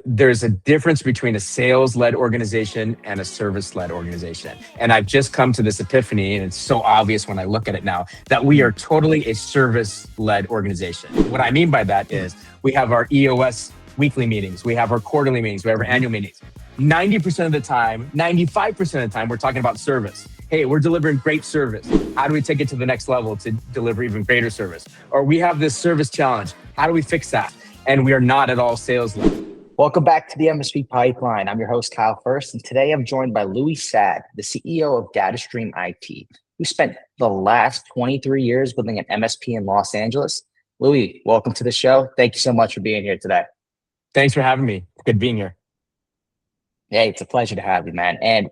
There's a difference between a sales-led organization and a service-led organization. And I've just come to this epiphany, and it's so obvious when I look at it now, that we are totally a service-led organization. What I mean by that is we have our EOS weekly meetings, we have our quarterly meetings, we have our annual meetings. 90% of the time, 95% of the time, we're talking about service. Hey, we're delivering great service. How do we take it to the next level to deliver even greater service? Or we have this service challenge. How do we fix that? And we are not at all sales-led. Welcome back to the MSP Pipeline. I'm your host, Kyle First, and today I'm joined by Louie Sadd, the CEO of Datastream IT, who spent the last 23 years building an MSP in Los Angeles. Louie, welcome to the show. Thank you so much for being here today. Thanks for having me. Good being here. Hey, it's a pleasure to have you, man. And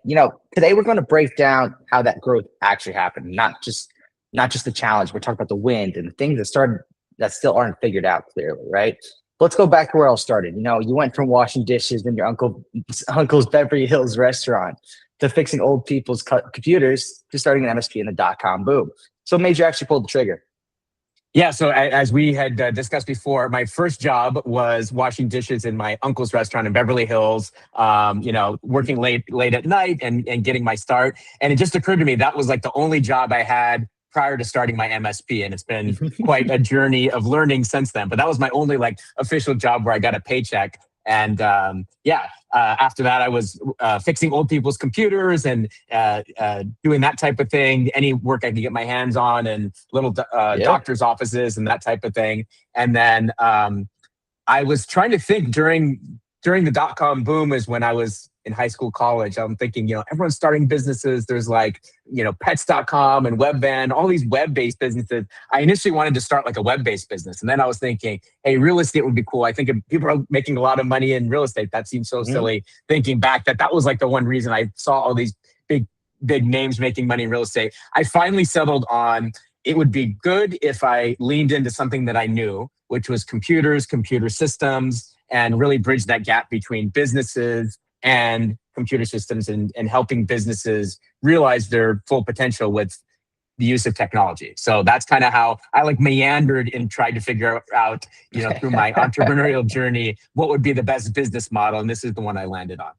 today we're going to break down how that growth actually happened, not just the challenge. We're talking about the wind and the things that still aren't figured out clearly, right? Let's go back to where I started. You went from washing dishes in your uncle's Beverly Hills restaurant to fixing old people's computers to starting an MSP in the .com boom. So what made you actually pull the trigger? Yeah, so as we had discussed before, my first job was washing dishes in my uncle's restaurant in Beverly Hills, working late at night and getting my start. And it just occurred to me that was like the only job I had prior to starting my MSP. And it's been quite a journey of learning since then. But that was my only official job where I got a paycheck. And after that, I was fixing old people's computers and doing that type of thing, any work I could get my hands on, and little doctor's offices and that type of thing. And then I was trying to think during the .com boom is when I was in high school, college. I'm thinking, everyone's starting businesses. There's pets.com and Webvan, all these web-based businesses. I initially wanted to start a web-based business. And then I was thinking, hey, real estate would be cool. I think if people are making a lot of money in real estate, that seems so silly. Thinking back that was the one reason I saw all these big names making money in real estate. I finally settled on it would be good if I leaned into something that I knew, which was computers, computer systems, and really bridge that gap between businesses and computer systems and helping businesses realize their full potential with the use of technology. So that's kind of how I meandered and tried to figure out, through my entrepreneurial journey, what would be the best business model. And this is the one I landed on.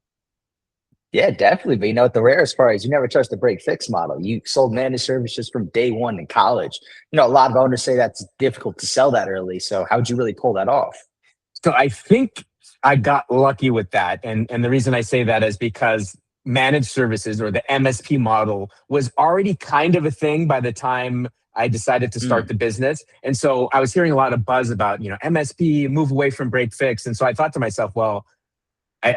Yeah, definitely. But the rarest part is you never touched the break fix model. You sold managed services from day one in college. A lot of owners say that's difficult to sell that early. So how'd you really pull that off? So I think I got lucky with that. And the reason I say that is because managed services, or the MSP model, was already kind of a thing by the time I decided to start the business. And so I was hearing a lot of buzz about, MSP, move away from break fix. And so I thought to myself, well,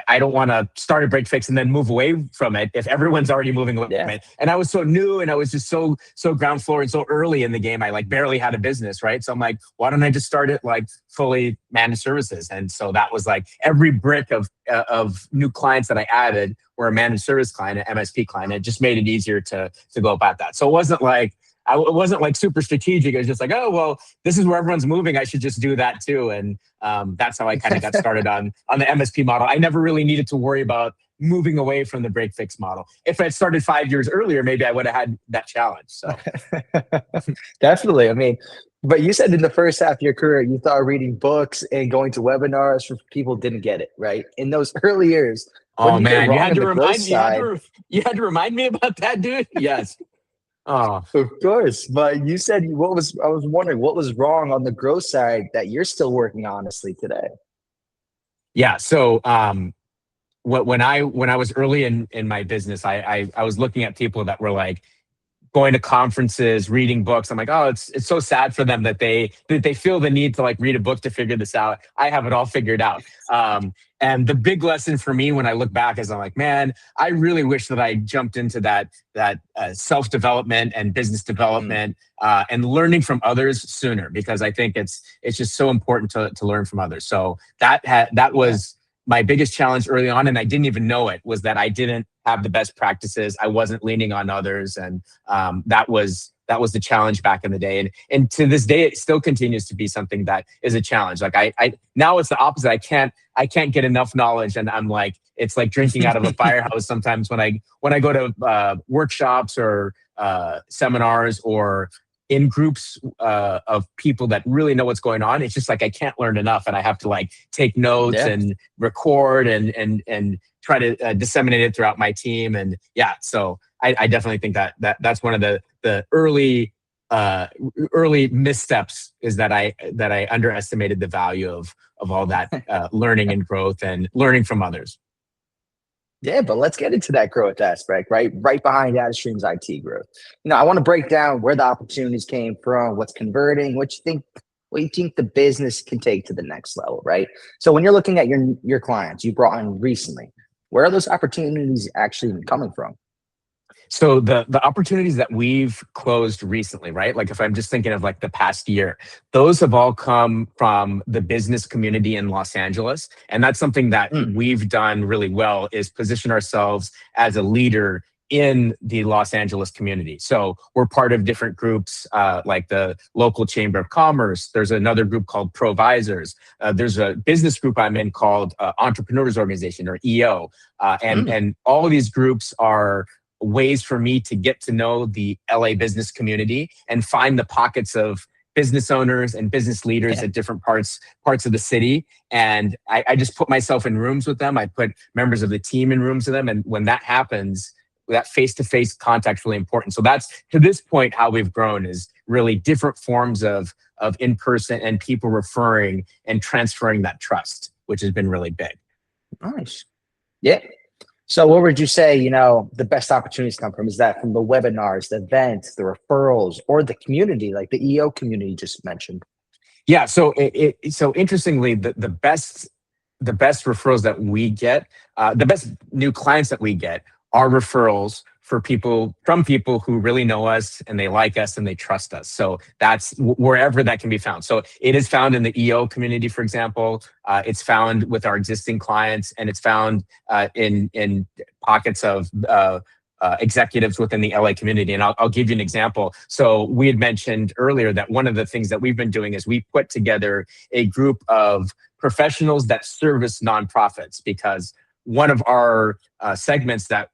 I don't want to start a break fix and then move away from it if everyone's already moving away from it. And I was so new, and I was just so ground floor and so early in the game. I barely had a business, right? So I'm like, why don't I just start it fully managed services? And so that was every brick of new clients that I added were a managed service client, an MSP client. It just made it easier to go about that. So it wasn't it wasn't super strategic. It was just oh, well, this is where everyone's moving. I should just do that too. And that's how I kind of got started on the MSP model. I never really needed to worry about moving away from the break fix model. If I had started 5 years earlier, maybe I would have had that challenge. So definitely. But you said in the first half of your career, you thought reading books and going to webinars for people who didn't get it, right? In those early years. Oh man, you had to remind me about that, dude. Yes. Oh, of course. But you said I was wondering what was wrong on the growth side that you're still working honestly today. Yeah. So when I was early in my business, I was looking at people that were going to conferences, reading books. I'm oh, it's so sad for them that they feel the need to read a book to figure this out. I have it all figured out. And the big lesson for me when I look back is I'm man, I really wish that I jumped into that self-development and business development and learning from others sooner, because I think it's just so important to learn from others. So that was my biggest challenge early on, and I didn't even know it, was that I didn't have the best practices. I wasn't leaning on others, and that was the challenge back in the day. And to this day, it still continues to be something that is a challenge. I now it's the opposite. I can't get enough knowledge, and I'm it's drinking out of a firehouse sometimes when I go to workshops or seminars or in groups of people that really know what's going on, it's just like I can't learn enough, and I have to like take notes Yeah. and record and try to disseminate it throughout my team. And yeah, so I definitely think that's one of the early missteps, is that I underestimated the value of all that learning and growth and learning from others. Yeah, but let's get into that growth aspect, right? Right behind Datastream's IT growth. I want to break down where the opportunities came from, what's converting, what you think the business can take to the next level, right? So when you're looking at your clients you brought on recently, where are those opportunities actually coming from? So the opportunities that we've closed recently, right? Like if I'm just thinking of like the past year, those have all come from the business community in Los Angeles. And that's something that we've done really well, is position ourselves as a leader in the Los Angeles community. So we're part of different groups, like the local Chamber of Commerce. There's another group called Provisors. There's a business group I'm in called Entrepreneurs Organization, or EO. And all of these groups are ways for me to get to know the LA business community and find the pockets of business owners and business leaders at different parts of the city. And I just put myself in rooms with them. I put members of the team in rooms with them. And when that happens, that face-to-face contact is really important. So that's, to this point, how we've grown, is really different forms of in-person and people referring and transferring that trust, which has been really big. Nice. Yeah. So what would you say, the best opportunities come from? Is that from the webinars, the events, the referrals, or the community, like the EO community you just mentioned? Yeah. So so interestingly, the best referrals that we get, the best new clients that we get, are referrals from people who really know us and they like us and they trust us. So that's wherever that can be found. So it is found in the EO community, for example. It's found with our existing clients, and it's found in pockets of executives within the LA community. And I'll give you an example. So we had mentioned earlier that one of the things that we've been doing is we put together a group of professionals that service nonprofits, because one of our segments that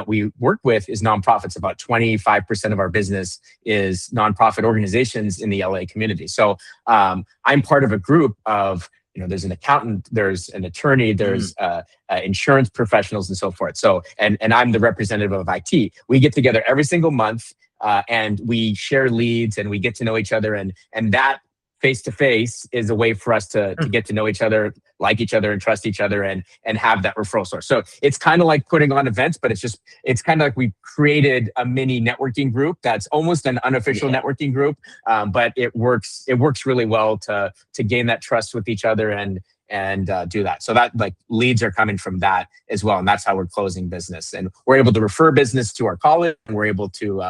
we work with is nonprofits. About 25% of our business is nonprofit organizations in the LA community. So I'm part of a group of, there's an accountant, there's an attorney, there's insurance professionals, and so forth. So, and I'm the representative of IT. We get together every single month, and we share leads, and we get to know each other, and that face-to-face is a way for us to get to know each other, like each other, and trust each other, and have that referral source. So it's kind of like putting on events, but it's kind of like we created a mini networking group that's almost an unofficial networking group, but it works really well to gain that trust with each other and do that. So that, like, leads are coming from that as well, and that's how we're closing business. And we're able to refer business to our college, and we're able to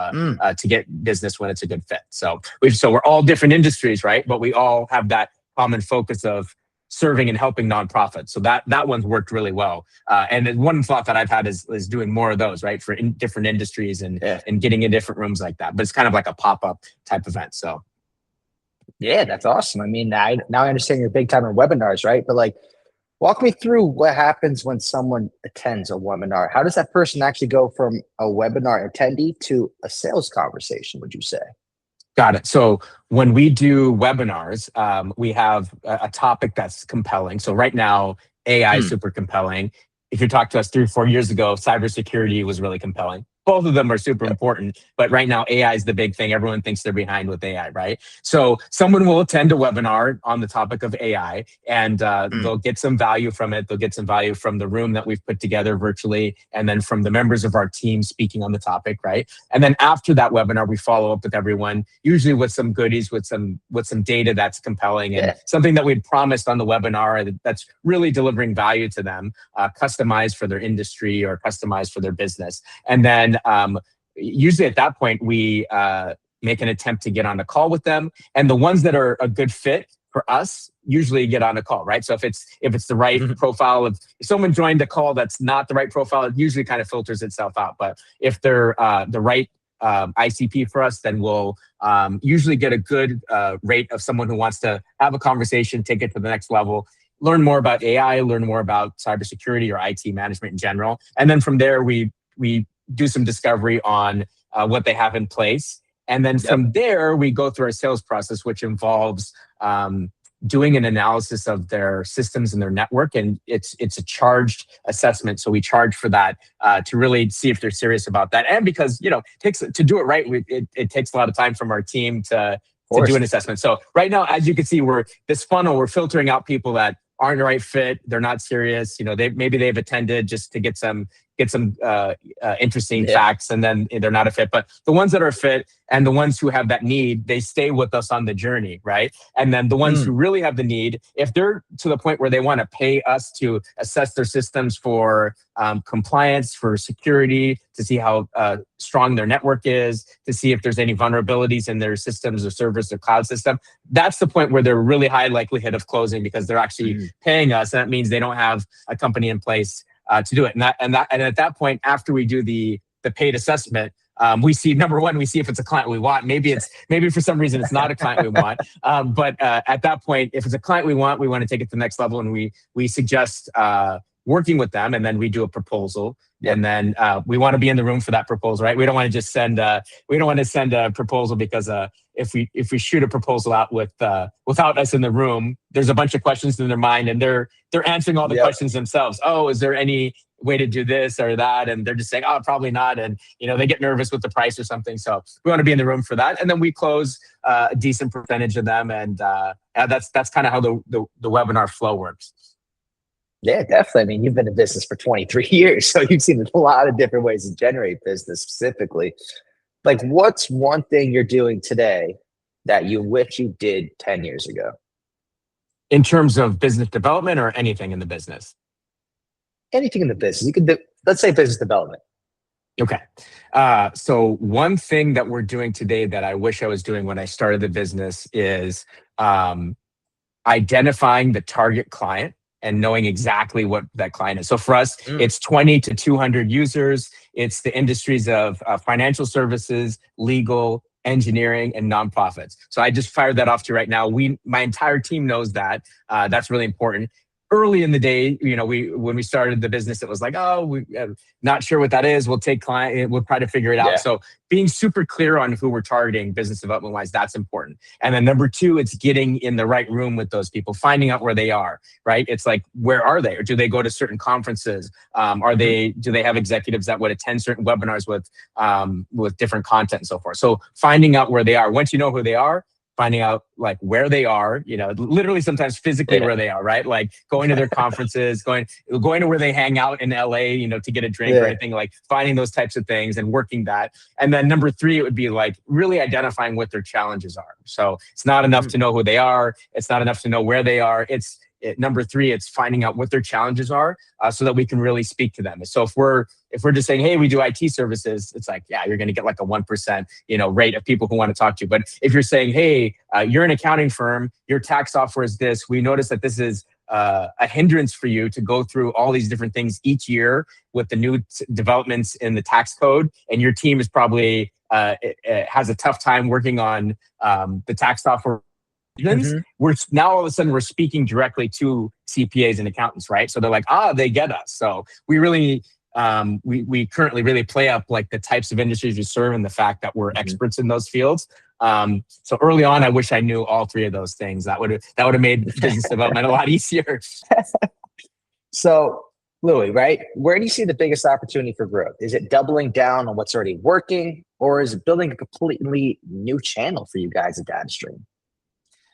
get business when it's a good fit. So we're all different industries, right? But we all have that common focus of serving and helping nonprofits. So that one's worked really well. And then one thought that I've had is doing more of those, right, for different industries and getting in different rooms like that. But it's kind of like a pop-up type event. So. Yeah, that's awesome. I mean, now I understand you're big time in webinars, right? But like, walk me through what happens when someone attends a webinar. How does that person actually go from a webinar attendee to a sales conversation, would you say? Got it. So when we do webinars, we have a topic that's compelling. So right now, AI is super compelling. If you talked to us 3 or 4 years ago, cybersecurity was really compelling. Both of them are super important, but right now AI is the big thing. Everyone thinks they're behind with AI, right? So someone will attend a webinar on the topic of AI, and they'll get some value from it. They'll get some value from the room that we've put together virtually, and then from the members of our team speaking on the topic, right? And then after that webinar, we follow up with everyone, usually with some goodies, with some data that's compelling, and something that we'd promised on the webinar that's really delivering value to them, customized for their industry or customized for their business. And then usually at that point, we make an attempt to get on a call with them. And the ones that are a good fit for us usually get on a call, right? So if it's the right profile, if someone joined a call that's not the right profile, it usually kind of filters itself out. But if they're the right ICP for us, then we'll usually get a good rate of someone who wants to have a conversation, take it to the next level, learn more about AI, learn more about cybersecurity or IT management in general. And then from there, we do some discovery on what they have in place. And then from there, we go through our sales process, which involves doing an analysis of their systems and their network. And it's a charged assessment. So we charge for that to really see if they're serious about that. And because, it takes to do it right, it takes a lot of time from our team to do an assessment. So right now, as you can see, we're filtering out people that aren't the right fit. They're not serious. Maybe they've attended just to get some interesting facts, and then they're not a fit. But the ones that are fit and the ones who have that need, they stay with us on the journey, right? And then the ones who really have the need, if they're to the point where they want to pay us to assess their systems for compliance, for security, to see how strong their network is, to see if there's any vulnerabilities in their systems or servers or cloud system, that's the point where they're really high likelihood of closing, because they're actually paying us. And that means they don't have a company in place to do it. And at that point, after we do the paid assessment, we see, number one, we see if it's a client we want. Maybe for some reason it's not a client we want. But at that point, if it's a client we want to take it to the next level, and we suggest working with them, and then we do a proposal. And then we want to be in the room for that proposal, right? We don't want to just send a proposal, because if we shoot a proposal out without us in the room, there's a bunch of questions in their mind, and they're answering all the questions themselves. Oh, is there any way to do this or that? And they're just saying, oh, probably not. And they get nervous with the price or something. So we want to be in the room for that. And then we close a decent percentage of them. And that's kind of how the webinar flow works. Yeah, definitely. I mean, you've been in business for 23 years, so you've seen a lot of different ways to generate business specifically. Like, what's one thing you're doing today that you wish you did 10 years ago? In terms of business development, or anything in the business? Anything in the business. You could do, let's say business development. Okay. So one thing that we're doing today that I wish I was doing when I started the business is identifying the target client and knowing exactly what that client is. So for us, it's 20 to 200 users. It's the industries of financial services, legal, engineering, and nonprofits. So I just fired that off to you right now. My entire team knows that. That's really important. Early in the day, when we started the business, it was like, oh, we're not sure what that is. We'll take client, we'll try to figure it out. So being super clear on who we're targeting business development wise, that's important. And then number two, it's getting in the right room with those people, finding out where they are, right? It's like, where are they? Or do they go to certain conferences? Do they have executives that would attend certain webinars with different content and so forth? So finding out where they are. Once you know who they are, finding out like where they are, literally sometimes physically where they are, right? Like going to their conferences, going to where they hang out in LA, to get a drink or anything, like finding those types of things and working that. And then number three, it would be like really identifying what their challenges are. So it's not enough to know who they are. It's not enough to know where they are. Number three, it's finding out what their challenges are so that we can really speak to them. So if we're just saying, hey, we do IT services, it's like, yeah, you're going to get like a 1%, rate of people who want to talk to you. But if you're saying, hey, you're an accounting firm, your tax software is this, we notice that this is a hindrance for you to go through all these different things each year with the new developments in the tax code, and your team is probably it has a tough time working on the tax software. We're now all of a sudden we're speaking directly to CPAs and accountants, right? So they're like, they get us. So we really we currently really play up like the types of industries we serve and the fact that we're experts in those fields. So early on, I wish I knew all three of those things. That would have made business development a lot easier. So Louie, right? Where do you see the biggest opportunity for growth? Is it doubling down on what's already working, or is it building a completely new channel for you guys at Datastream?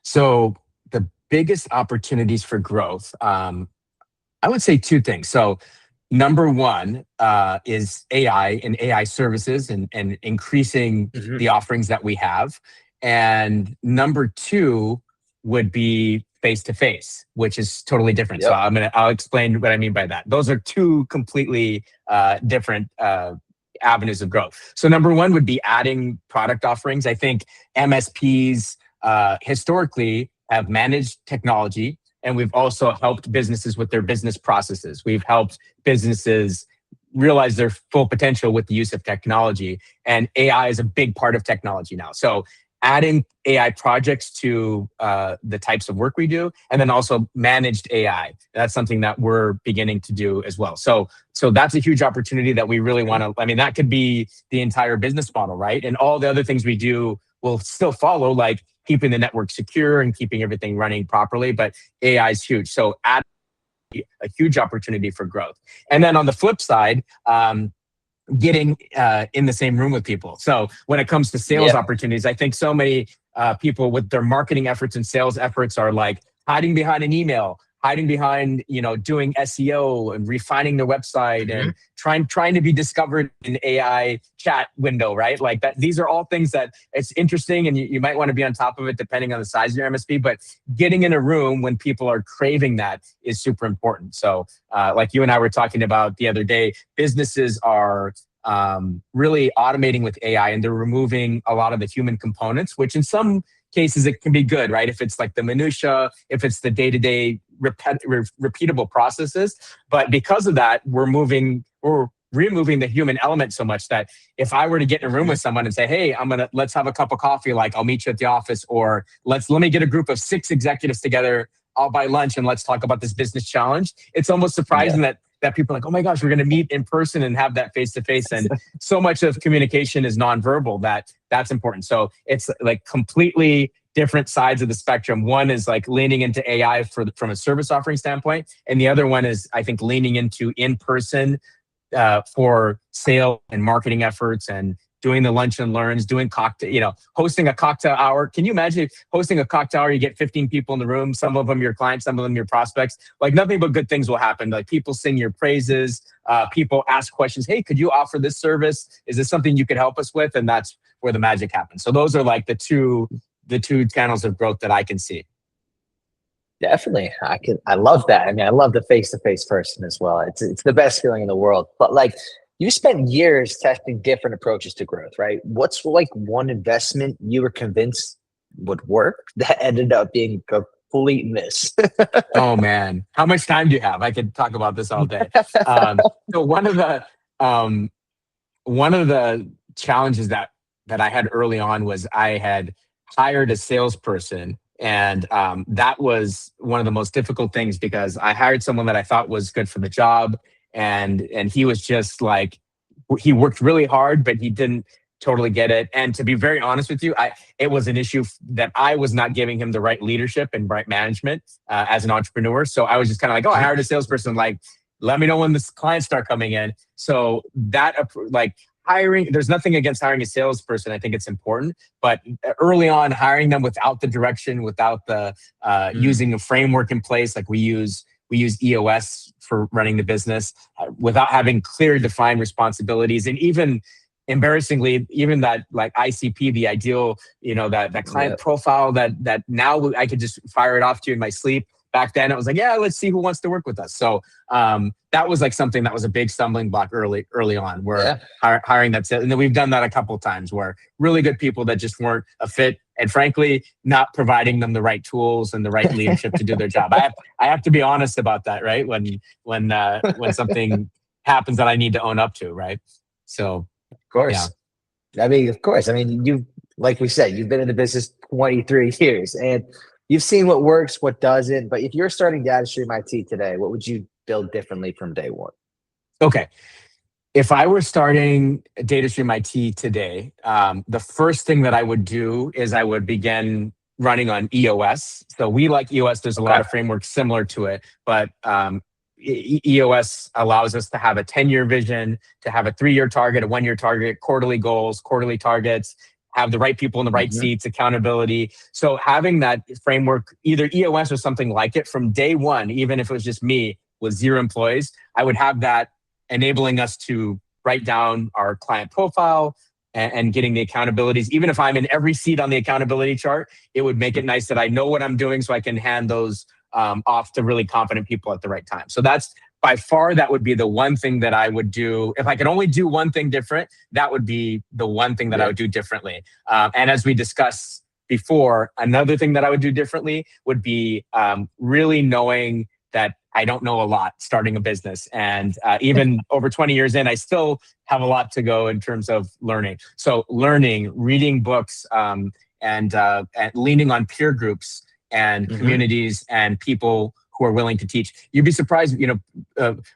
So the biggest opportunities for growth, I would say two things. So number one is AI and AI services and increasing the offerings that we have. And number two would be face-to-face, which is totally different. So I'll explain what I mean by that. Those are two completely different avenues of growth. So number one would be adding product offerings. I think MSPs historically have managed technology, and we've also helped businesses with their business processes. We've helped businesses realize their full potential with the use of technology, and AI is a big part of technology now. So adding AI projects to the types of work we do, and then also managed AI. That's something that we're beginning to do as well. So that's a huge opportunity that we really want to, I mean, that could be the entire business model, right? And all the other things we do will still follow, like keeping the network secure and keeping everything running properly. But AI is huge. So add a huge opportunity for growth. And then on the flip side, getting in the same room with people. So when it comes to sales opportunities, I think so many people with their marketing efforts and sales efforts are like hiding behind an email, hiding behind, doing SEO and refining their website and trying to be discovered in AI chat window, right? Like that. These are all things that it's interesting, and you might want to be on top of it depending on the size of your MSP. But getting in a room when people are craving that is super important. So, like you and I were talking about the other day, businesses are really automating with AI, and they're removing a lot of the human components, which in some cases it can be good, right? If it's like the minutia, if it's the day-to-day repeatable processes. But because of that, we're removing the human element so much that if I were to get in a room with someone and say, hey, let's have a cup of coffee, like I'll meet you at the office, or let me get a group of 6 executives together, I'll buy lunch and let's talk about this business challenge. It's almost surprising that people are like, oh my gosh, we're going to meet in person and have that face-to-face. And so much of communication is nonverbal that's important. So it's like completely different sides of the spectrum. One is like leaning into AI from a service offering standpoint. And the other one is, I think, leaning into in-person for sale and marketing efforts, and doing the lunch and learns, doing cocktail, hosting a cocktail hour. Can you imagine hosting a cocktail hour? You get 15 people in the room, some of them your clients, some of them your prospects. Like nothing but good things will happen. Like people sing your praises, people ask questions. Hey, could you offer this service? Is this something you could help us with? And that's where the magic happens. So those are like the two channels of growth that I can see. Definitely. I love that. I mean, I love the face-to-face person as well. It's the best feeling in the world. But like, you spent years testing different approaches to growth, right? What's like one investment you were convinced would work that ended up being a complete miss? Oh man, how much time do you have? I could talk about this all day. So one of the challenges that I had early on was I had hired a salesperson. And that was one of the most difficult things, because I hired someone that I thought was good for the job. And he was just like, he worked really hard, but he didn't totally get it. And to be very honest with you, it was an issue that I was not giving him the right leadership and right management as an entrepreneur. So I was just kind of like, oh, I hired a salesperson. Like, let me know when the clients start coming in. So that hiring, there's nothing against hiring a salesperson. I think it's important, but early on, hiring them without the direction, without the using a framework in place, like we use EOS for running the business, without having clear defined responsibilities, and even embarrassingly, even that like ICP, the ideal, that client profile that now I could just fire it off to you in my sleep. Back then, it was like, yeah, let's see who wants to work with us. So that was like something that was a big stumbling block early on, where hiring that sales. And then we've done that a couple of times, where really good people that just weren't a fit, and frankly, not providing them the right tools and the right leadership to do their job. I have to be honest about that, right? When something happens that I need to own up to, right? So, of course. Yeah. I mean, of course. I mean, you, like we said, you've been in the business 23 years, and you've seen what works, what doesn't. But if you're starting Datastream IT today, what would you build differently from day one? Okay. If I were starting Datastream IT today, the first thing that I would do is I would begin running on EOS. So we like EOS. There's a lot of frameworks similar to it, but EOS allows us to have a 10-year vision, to have a 3-year target, a 1-year target, quarterly goals, quarterly targets, have the right people in the right seats, accountability. So having that framework, either EOS or something like it, from day one, even if it was just me with 0 employees, I would have that enabling us to write down our client profile and getting the accountabilities. Even if I'm in every seat on the accountability chart, it would make it nice that I know what I'm doing, so I can hand those off to really competent people at the right time. So that's by far, that would be the one thing that I would do. If I could only do one thing different, that would be the one thing that I would do differently. And as we discussed before, another thing that I would do differently would be really knowing that I don't know a lot starting a business. And even over 20 years in, I still have a lot to go in terms of learning. So learning, reading books, and leaning on peer groups and communities and people who are willing to teach. You'd be surprised,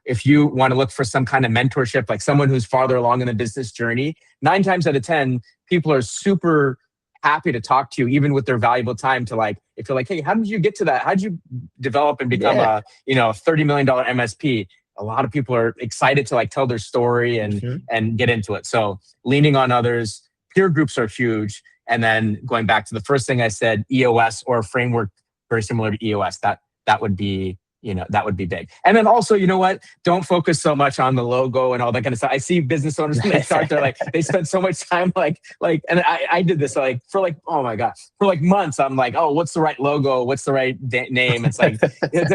if you want to look for some kind of mentorship, like someone who's farther along in the business journey, 9 times out of 10, people are super happy to talk to you, even with their valuable time to like, if you're like, hey, how did you get to that? How did you develop and become a $30 million MSP? A lot of people are excited to like tell their story and get into it. So leaning on others, peer groups are huge. And then going back to the first thing I said, EOS or a framework very similar to EOS, that would be, that would be big. And then also, you know what? Don't focus so much on the logo and all that kind of stuff. I see business owners when they start, they're like, they spend so much time and I did this for oh my God, for like months. I'm like, oh, what's the right logo? What's the right name? It's like,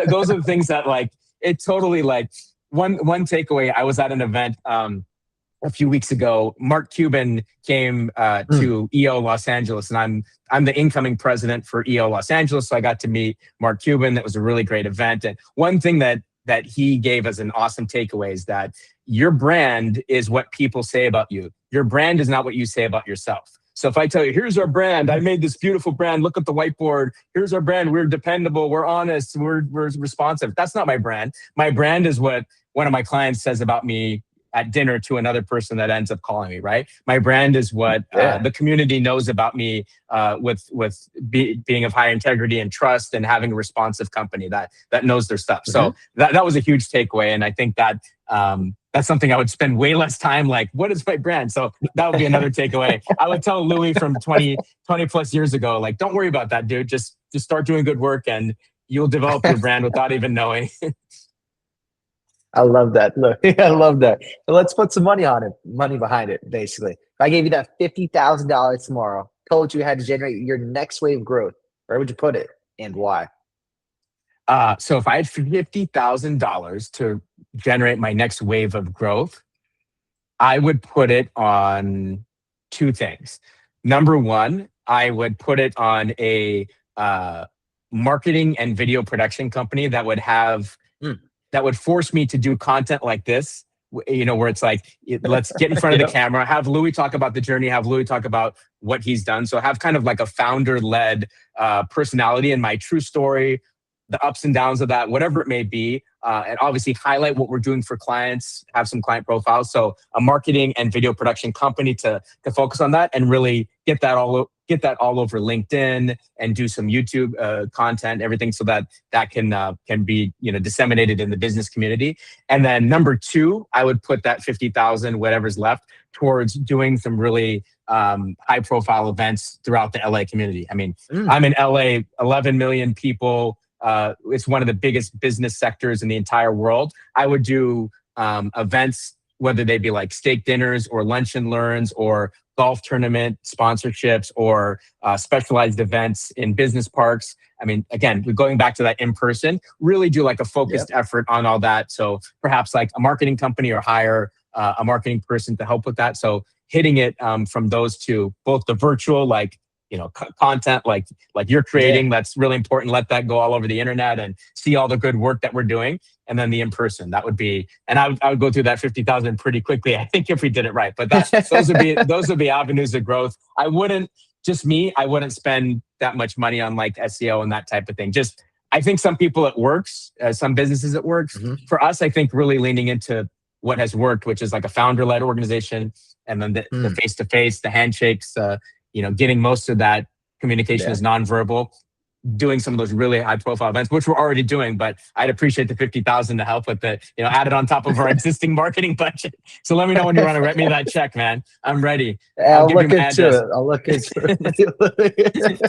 those are the things that like, it totally like one takeaway. I was at an event, a few weeks ago. Mark Cuban came to EO Los Angeles, and I'm the incoming president for EO Los Angeles. So I got to meet Mark Cuban. That was a really great event. And one thing that he gave as an awesome takeaway is that your brand is what people say about you. Your brand is not what you say about yourself. So if I tell you, here's our brand, I made this beautiful brand, look at the whiteboard, here's our brand, we're dependable, we're honest, we're responsive. That's not my brand. My brand is what one of my clients says about me at dinner to another person that ends up calling me, right? My brand is what the community knows about me with being of high integrity and trust and having a responsive company that knows their stuff. So that was a huge takeaway. And I think that that's something I would spend way less time like, what is my brand? So that would be another takeaway. I would tell Louie from 20 plus years ago, like, don't worry about that, dude. Just start doing good work and you'll develop your brand without even knowing. I love that. Look, I love that. But let's put some money behind it, basically. If I gave you that $50,000 tomorrow, told you how to generate your next wave of growth, where would you put it and why? So if I had $50,000 to generate my next wave of growth, I would put it on 2 things. Number one, I would put it on a marketing and video production company that would have that would force me to do content like this, where it's like, let's get in front of the camera, have Louie talk about the journey, have Louie talk about what he's done. So have kind of like a founder-led personality and my true story, the ups and downs of that, whatever it may be, and obviously highlight what we're doing for clients, have some client profiles. So a marketing and video production company to focus on that and really get that all over LinkedIn and do some YouTube content, everything, so that can be disseminated in the business community. And then number 2, I would put that 50,000, whatever's left, towards doing some really high profile events throughout the LA community. I mean, I'm in LA, 11 million people. It's one of the biggest business sectors in the entire world. I would do events, whether they be like steak dinners or lunch and learns or golf tournament sponsorships or specialized events in business parks. I mean, again, we're going back to that in person, really do like a focused effort on all that. So perhaps like a marketing company or hire a marketing person to help with that. So hitting it from those 2, both the virtual, like, content like you're creating, that's really important. Let that go all over the internet and see all the good work that we're doing. And then the in-person, that would be, and I would go through that 50,000 pretty quickly, I think, if we did it right. But those would be avenues of growth. I wouldn't spend that much money on like SEO and that type of thing. Just, I think some people it works, some businesses it works. For us, I think really leaning into what has worked, which is like a founder-led organization, and then the face-to-face, the handshakes, getting most of that communication is nonverbal, doing some of those really high profile events, which we're already doing, but I'd appreciate the 50,000 to help with it, add it on top of our existing marketing budget. So let me know when you want to write me that check, man. I'm ready. I'll look into it.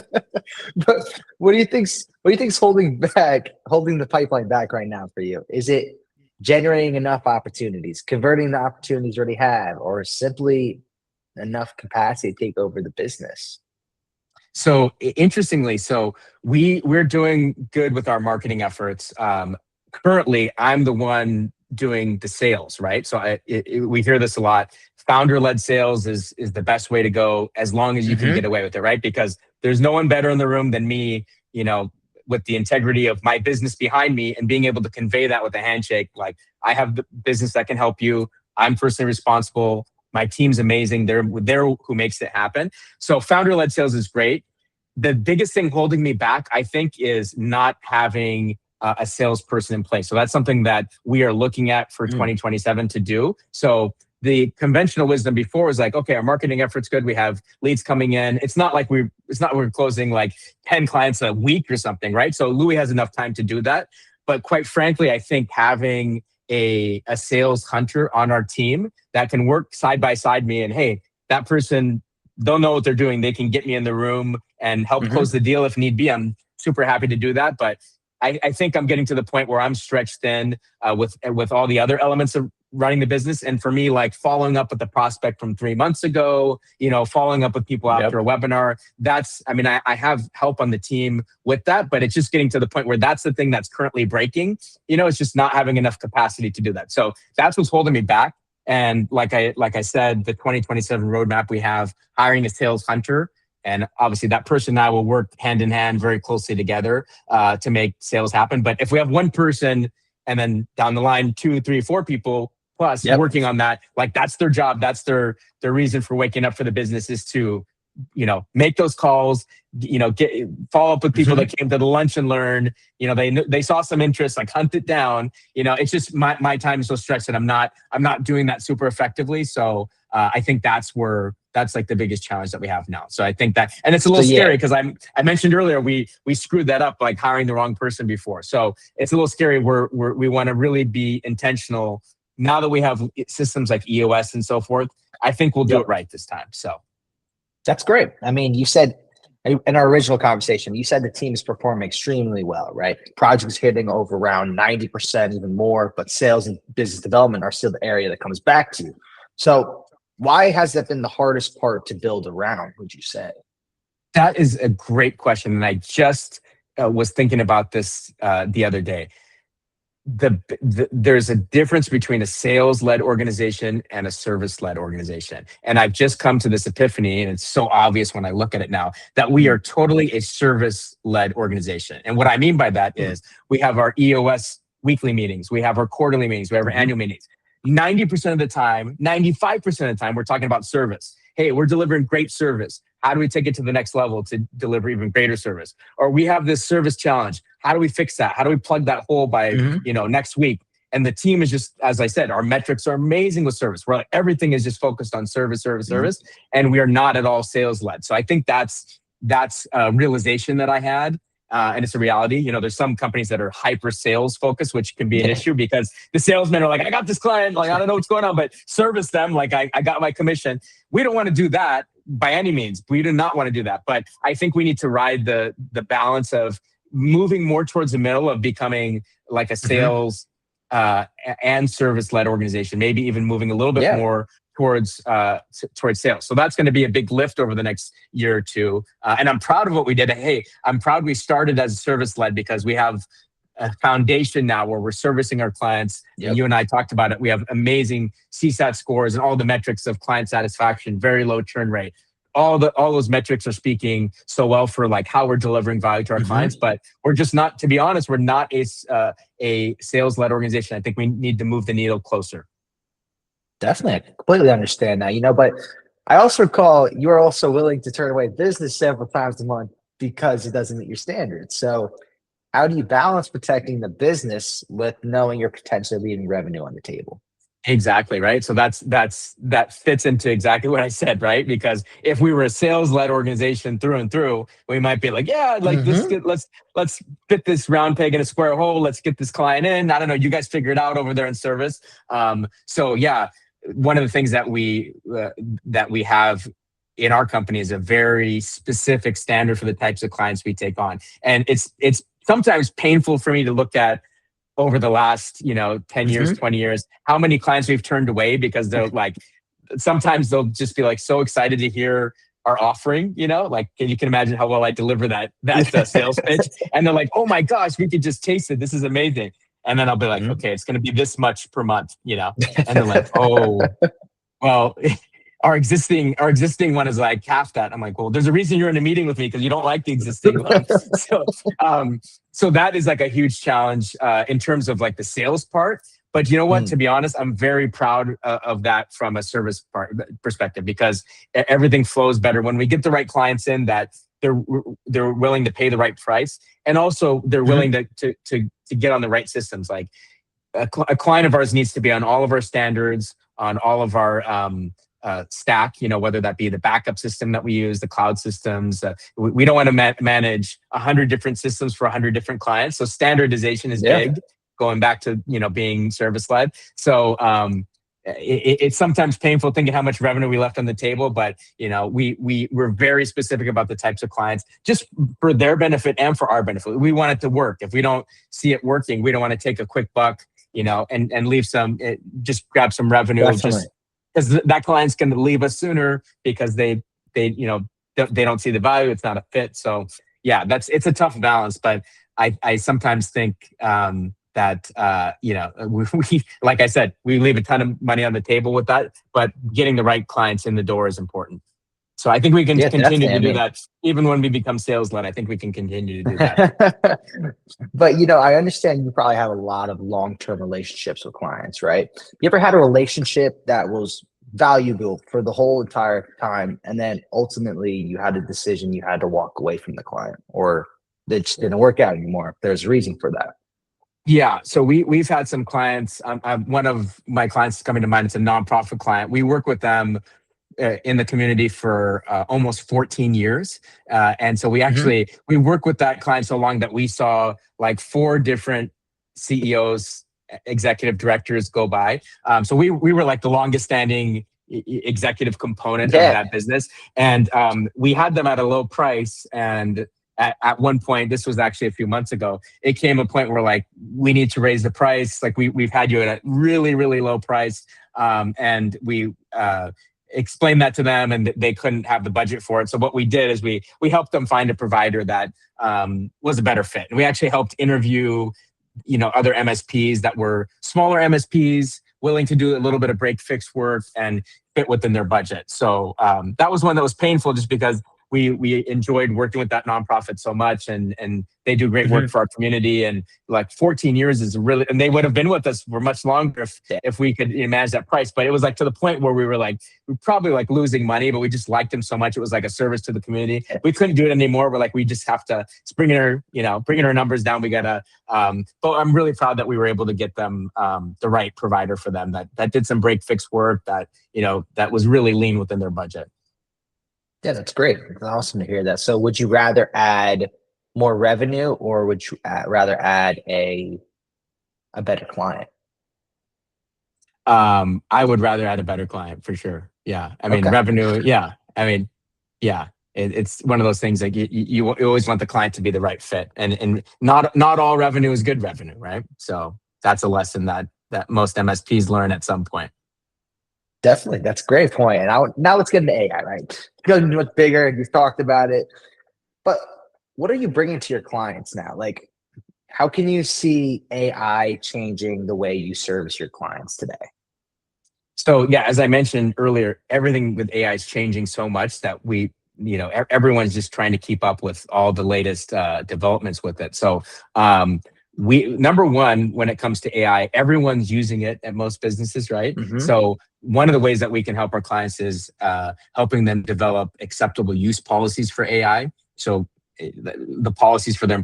But what do you think's holding the pipeline back right now for you? Is it generating enough opportunities, converting the opportunities you already have, or simply enough capacity to take over the business? So interestingly, we're doing good with our marketing efforts. Currently, I'm the one doing the sales, right? So we hear this a lot. Founder-led sales is the best way to go, as long as you can get away with it, right? Because there's no one better in the room than me, with the integrity of my business behind me and being able to convey that with a handshake. Like, I have the business that can help you. I'm personally responsible. My team's amazing. They're who makes it happen. So founder-led sales is great. the biggest thing holding me back, I think, is not having a salesperson in place. So that's something that we are looking at for 2027 to do. So the conventional wisdom before was like, okay, our marketing effort's good. We have leads coming in. It's not like we're closing like 10 clients a week or something, right? So Louie has enough time to do that. But quite frankly, I think having a sales hunter on our team that can work side by side me, and hey, that person, they'll know what they're doing. They can get me in the room and help close the deal if need be. I'm super happy to do that. But I think I'm getting to the point where I'm stretched thin with all the other elements of running the business. And for me, like following up with the prospect from 3 months ago, following up with people after a webinar, I have help on the team with that, but it's just getting to the point where that's the thing that's currently breaking. It's just not having enough capacity to do that. So that's what's holding me back. And like I said, the 2027 roadmap, we have hiring a sales hunter. And obviously that person and I will work hand in hand very closely together to make sales happen. But if we have one person and then down the line, 2, 3, 4 people plus working on that, like that's their job. That's their reason for waking up for the business, is to, make those calls, follow up with people that came to the lunch and learn, they saw some interest, like hunt it down. It's just my time is so stretched that I'm not doing that super effectively. So I think that's like the biggest challenge that we have now. So I think that, and it's a little scary because I mentioned earlier, we screwed that up, like hiring the wrong person before. So it's a little scary. We want to really be intentional now that we have systems like EOS and so forth. I think we'll do it right this time. So that's great. I mean, you said in our original conversation, you said the team is performing extremely well, right? Projects hitting over around 90%, even more, but sales and business development are still the area that comes back to you. So why has that been the hardest part to build around, would you say? That is a great question. And I just was thinking about this the other day. There's a difference between a sales-led organization and a service-led organization. And I've just come to this epiphany, and it's so obvious when I look at it now, that we are totally a service-led organization. And what I mean by that is we have our EOS weekly meetings, we have our quarterly meetings, we have our annual meetings. 90% of the time, 95% of the time, we're talking about service. Hey, we're delivering great service. How do we take it to the next level to deliver even greater service? Or we have this service challenge. How do we fix that? How do we plug that hole by next week? And the team is just, as I said, our metrics are amazing with service. Where everything is just focused on service, and we are not at all sales led. So I think that's a realization that I had. And it's a reality. There's some companies that are hyper sales focused, which can be an issue because the salesmen are like, I got this client, like, I don't know what's going on, but service them, like I got my commission. We don't want to do that by any means. We do not want to do that. But I think we need to ride the balance of moving more towards the middle of becoming like a sales and service-led organization, maybe even moving a little bit more towards sales. So that's going to be a big lift over the next year or two. And I'm proud of what we did. Hey, I'm proud we started as service-led because we have a foundation now where we're servicing our clients. And you and I talked about it. We have amazing CSAT scores and all the metrics of client satisfaction, very low churn rate. All those metrics are speaking so well for like how we're delivering value to our clients, but we're just not, to be honest, we're not a sales-led organization. I think we need to move the needle closer. Definitely. I completely understand that, but I also recall you are also willing to turn away business several times a month because it doesn't meet your standards. So how do you balance protecting the business with knowing you're potentially leaving revenue on the table? Exactly, right? So that fits into exactly what I said, right? Because if we were a sales-led organization through and through, we might be like, let's fit this round peg in a square hole. Let's get this client in. I don't know. You guys figure it out over there in service. So yeah, one of the things that we have in our company is a very specific standard for the types of clients we take on, and it's sometimes painful for me to look at over the last 10 years, 20 years, how many clients we've turned away because they're like, sometimes they'll just be like so excited to hear our offering, like you can imagine how well I deliver that sales pitch, and they're like, oh my gosh, we could just taste it. This is amazing. And then I'll be like, okay, it's going to be this much per month, and they're like, oh, well, our existing one is like half that. I'm like, well, there's a reason you're in a meeting with me because you don't like the existing one. So that is like a huge challenge in terms of like the sales part. But you know what? To be honest, I'm very proud of that from a service perspective because everything flows better when we get the right clients in that they're willing to pay the right price, and also they're willing to get on the right systems. Like a client of ours needs to be on all of our standards, on all of our stack, whether that be the backup system that we use, the cloud systems. We don't want to manage 100 different systems for 100 different clients. So standardization is big, going back to, being service led. So it's sometimes painful thinking how much revenue we left on the table, but we're very specific about the types of clients, just for their benefit and for our benefit. We want it to work. If we don't see it working, we don't want to take a quick buck, and leave just grab some revenue. Definitely. Just because that client's going to leave us sooner because they don't see the value. It's not a fit. So yeah, it's a tough balance, but I sometimes think that we like I said, we leave a ton of money on the table with that, but getting the right clients in the door is important. So I think we can continue to do that even when we become sales led. I think we can continue to do that. But I understand you probably have a lot of long-term relationships with clients, right? You ever had a relationship that was valuable for the whole entire time, and then ultimately you had a decision, you had to walk away from the client, or it just didn't work out anymore? There's a reason for that. Yeah, so we've had some clients. One of my clients is coming to mind. It's a nonprofit client. We work with them in the community for almost 14 years. And so we actually, we work with that client so long that we saw like 4 different CEOs, executive directors go by. So we were like the longest standing executive component of that business. And we had them at a low price. And at one point, this was actually a few months ago, it came a point where like, we need to raise the price. Like we've had you at a really, really low price. And we explained that to them, and they couldn't have the budget for it. So what we did is we helped them find a provider that was a better fit. And we actually helped interview, other MSPs that were smaller MSPs, willing to do a little bit of break fix work and fit within their budget. So that was one that was painful, just because we enjoyed working with that nonprofit so much, and they do great work for our community. And like 14 years is really, and they would have been with us for much longer if we could manage that price. But it was like to the point where we were probably like losing money, but we just liked them so much. It was like a service to the community. We couldn't do it anymore. We're like, we just have to, it's bringing our numbers down. We gotta, but I'm really proud that we were able to get them the right provider for them that did some break fix work that was really lean within their budget. Yeah, that's great. It's awesome to hear that. So would you rather add more revenue, or would you rather add a better client? I would rather add a better client for sure. Yeah. I mean, revenue. Yeah. I mean, yeah, it's one of those things like you always want the client to be the right fit, and not all revenue is good revenue, right? So that's a lesson that most MSPs learn at some point. Definitely. That's a great point. And now let's get into AI, right? Go into what's bigger. You've talked about it, but what are you bringing to your clients now? Like, how can you see AI changing the way you service your clients today? So yeah, as I mentioned earlier, everything with AI is changing so much that everyone's just trying to keep up with all the latest developments with it. So number one, when it comes to AI, everyone's using it at most businesses, right? So one of the ways that we can help our clients is helping them develop acceptable use policies for AI. So the policies for their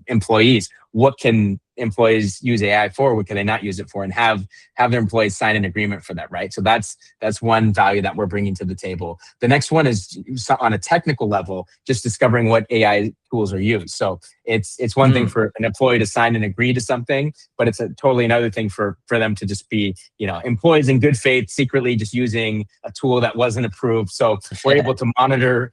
employees. What can employees use AI for? What can they not use it for? And have their employees sign an agreement for that, right? So that's one value that we're bringing to the table. The next one is on a technical level, just discovering what AI tools are used. So it's one thing for an employee to sign and agree to something, but it's totally another thing for them to just be, employees in good faith, secretly just using a tool that wasn't approved. So we're able to monitor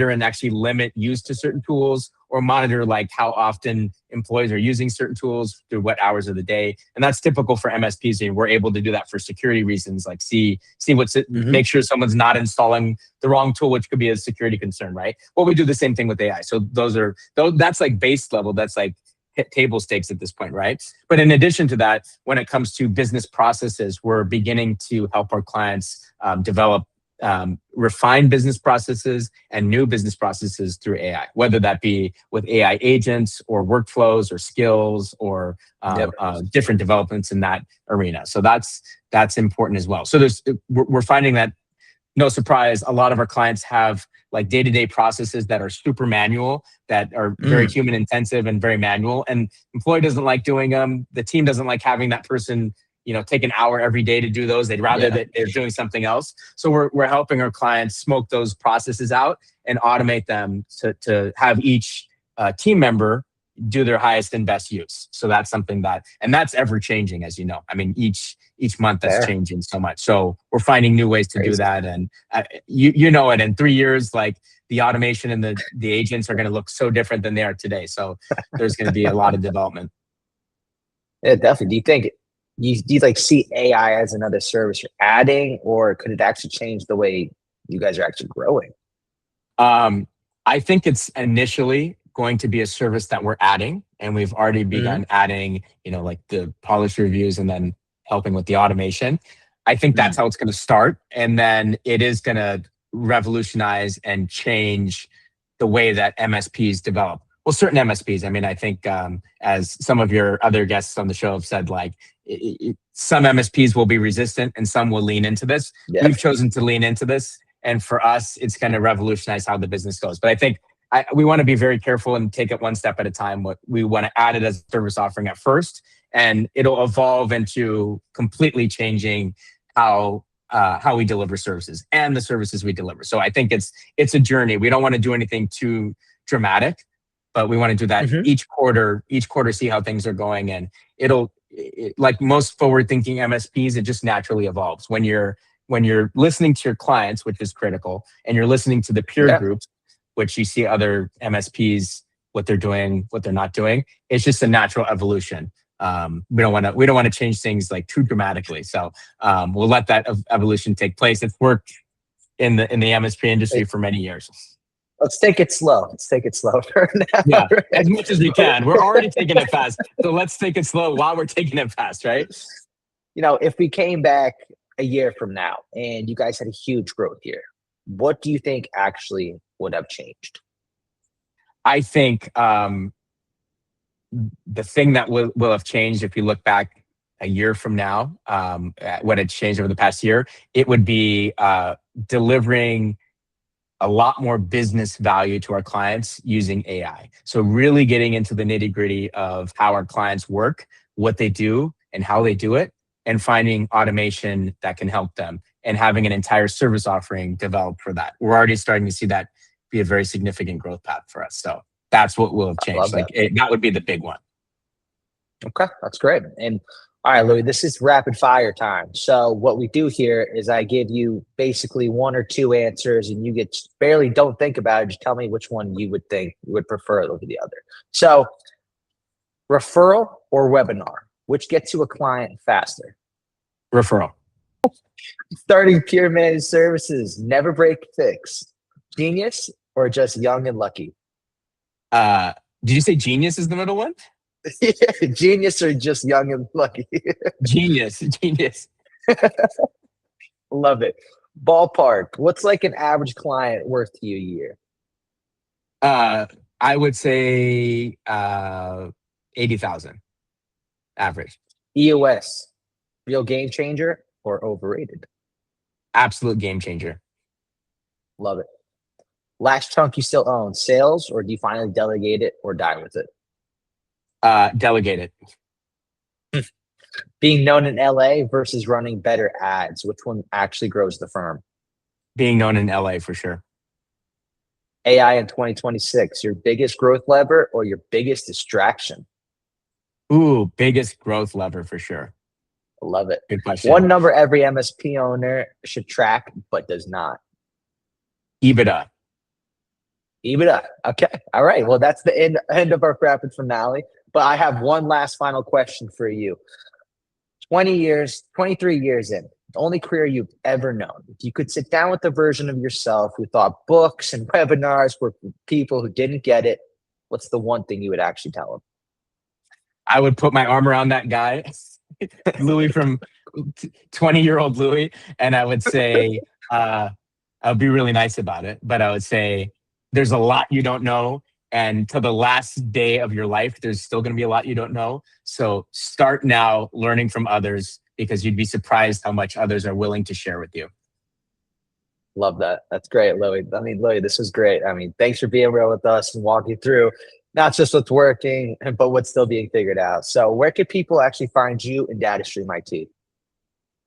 and actually limit use to certain tools, or monitor like how often employees are using certain tools through what hours of the day. And that's typical for MSPs. And we're able to do that for security reasons, like see make sure someone's not installing the wrong tool, which could be a security concern, right? Well, we do the same thing with AI. So that's like base level. That's like table stakes at this point, right? But in addition to that, when it comes to business processes, we're beginning to help our clients develop refine business processes and new business processes through AI, whether that be with AI agents or workflows or skills or different developments in that arena. So that's important as well. So we're finding that, no surprise, a lot of our clients have like day-to-day processes that are super manual, that are very human intensive and very manual. And employee doesn't like doing them. The team doesn't like having that person, take an hour every day to do those. They'd rather that they're doing something else. So we're helping our clients smoke those processes out and automate them to have each team member do their highest and best use. So that's something and that's ever changing, as you know. I mean, each month that's changing so much. So we're finding new ways to do that. And you know it, in 3 years, like the automation and the agents are going to look so different than they are today. So there's going to be a lot of development. Yeah, definitely. Do you like see AI as another service you're adding, or could it actually change the way you guys are actually growing? I think it's initially going to be a service that we're adding, and we've already begun adding, like the polish reviews and then helping with the automation. I think that's how it's going to start. And then it is going to revolutionize and change the way that MSPs develop. Well, certain MSPs, I mean, I think as some of your other guests on the show have said, like some MSPs will be resistant and some will lean into this. Yeah. We've chosen to lean into this. And for us, it's going to revolutionize how the business goes. But I think we want to be very careful and take it one step at a time. We want to add it as a service offering at first, and it'll evolve into completely changing how we deliver services and the services we deliver. So I think it's a journey. We don't want to do anything too dramatic, but we want to do that each quarter, see how things are going. And like most forward-thinking MSPs, it just naturally evolves. When you're listening to your clients, which is critical, and you're listening to the peer groups, which you see other MSPs, what they're doing, what they're not doing, it's just a natural evolution. We don't want to change things like too dramatically. So we'll let that evolution take place. It's worked in the MSP industry for many years. Let's take it slow. For now. Yeah, as much as we can. We're already taking it fast. So let's take it slow while we're taking it fast, right? If we came back a year from now and you guys had a huge growth year, what do you think actually would have changed? I think the thing that will have changed, if you look back a year from now, what had changed over the past year, it would be delivering a lot more business value to our clients using AI. So really getting into the nitty-gritty of how our clients work, what they do, and how they do it, and finding automation that can help them, and having an entire service offering developed for that. We're already starting to see that be a very significant growth path for us. So that's what will have changed. That would be the big one. Okay, that's great. And all right, Louie, this is rapid fire time. So what we do here is I give you basically one or two answers, and you don't think about it. Just tell me which one you would think you would prefer over the other. So referral or webinar, which gets you a client faster? Referral. Starting pure managed services, never break fix. Genius or just young and lucky? Did you say genius is the middle one? Yeah, genius or just young and lucky? Genius. Love it. Ballpark, what's like an average client worth to you a year? I would say 80,000 average. EOS, real game changer or overrated? Absolute game changer. Love it. Last chunk you still own, sales, or do you finally delegate it or die with it? Delegate it. Being known in LA versus running better ads, which one actually grows the firm? Being known in LA for sure. AI in 2026, your biggest growth lever or your biggest distraction? Ooh, biggest growth lever for sure. Love it. Good question. One number every MSP owner should track but does not. EBITDA. Okay. All right. Well, that's the end of our rapid finale. But I have one last final question for you. 23 years in, the only career you've ever known. If you could sit down with the version of yourself who thought books and webinars were for people who didn't get it, what's the one thing you would actually tell them? I would put my arm around that guy, Louie from 20-year-old Louie, and I would say, I would be really nice about it, but I would say, there's a lot you don't know. And to the last day of your life, there's still going to be a lot you don't know. So start now learning from others, because you'd be surprised how much others are willing to share with you. Love that. That's great, Louie. I mean, Louie, this was great. I mean, thanks for being real with us and walking through not just what's working, but what's still being figured out. So where can people actually find you in Datastream IT?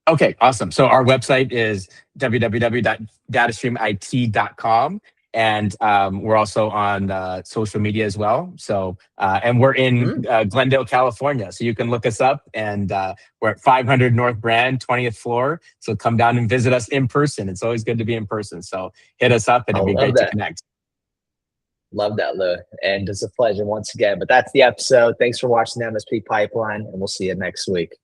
Okay, awesome. So our website is www.datastreamit.com. And we're also on social media as well. So, and we're in Glendale, California. So you can look us up, and we're at 500 North Brand, 20th floor. So come down and visit us in person. It's always good to be in person. So hit us up and I it'd be love great to that. connect. Love that, Lou. And it's a pleasure once again. But that's the episode. Thanks for watching the MSP Pipeline, and we'll see you next week.